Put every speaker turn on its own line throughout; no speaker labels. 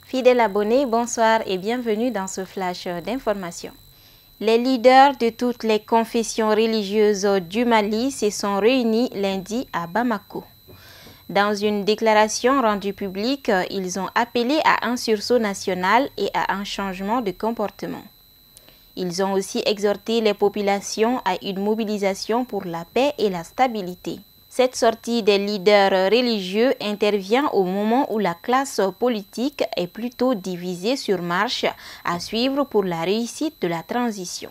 Fidèles abonnés, bonsoir et bienvenue dans ce flash d'information. Les leaders de toutes les confessions religieuses du Mali se sont réunis lundi à Bamako. Dans une déclaration rendue publique, ils ont appelé à un sursaut national et à un changement de comportement. Ils ont aussi exhorté les populations à une mobilisation pour la paix et la stabilité. Cette sortie des leaders religieux intervient au moment où la classe politique est plutôt divisée sur marche à suivre pour la réussite de la transition.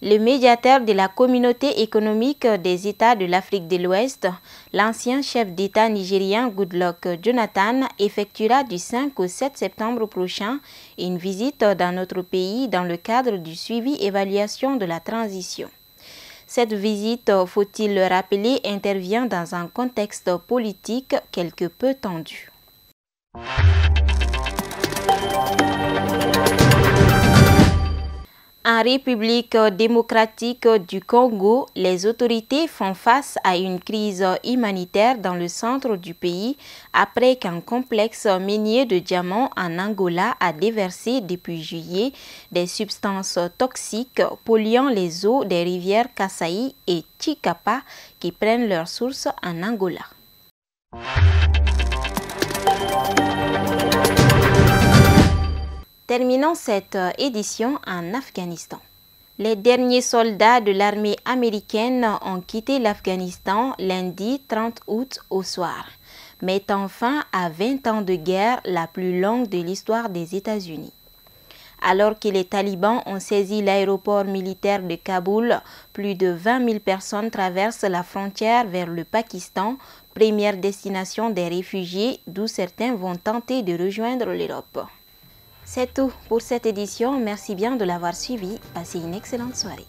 Le médiateur de la communauté économique des États de l'Afrique de l'Ouest, l'ancien chef d'État nigérien Goodluck Jonathan, effectuera du 5 au 7 septembre prochain une visite dans notre pays dans le cadre du suivi-évaluation de la transition. Cette visite, faut-il le rappeler, intervient dans un contexte politique quelque peu tendu. En République démocratique du Congo, les autorités font face à une crise humanitaire dans le centre du pays après qu'un complexe minier de diamants en Angola a déversé depuis juillet des substances toxiques polluant les eaux des rivières Kasaï et Chikapa qui prennent leur source en Angola. Terminons cette édition en Afghanistan. Les derniers soldats de l'armée américaine ont quitté l'Afghanistan lundi 30 août au soir, mettant fin à 20 ans de guerre, la plus longue de l'histoire des États-Unis. Alors que les talibans ont saisi l'aéroport militaire de Kaboul, plus de 20 000 personnes traversent la frontière vers le Pakistan, première destination des réfugiés, d'où certains vont tenter de rejoindre l'Europe. C'est tout pour cette édition. Merci bien de l'avoir suivi. Passez une excellente soirée.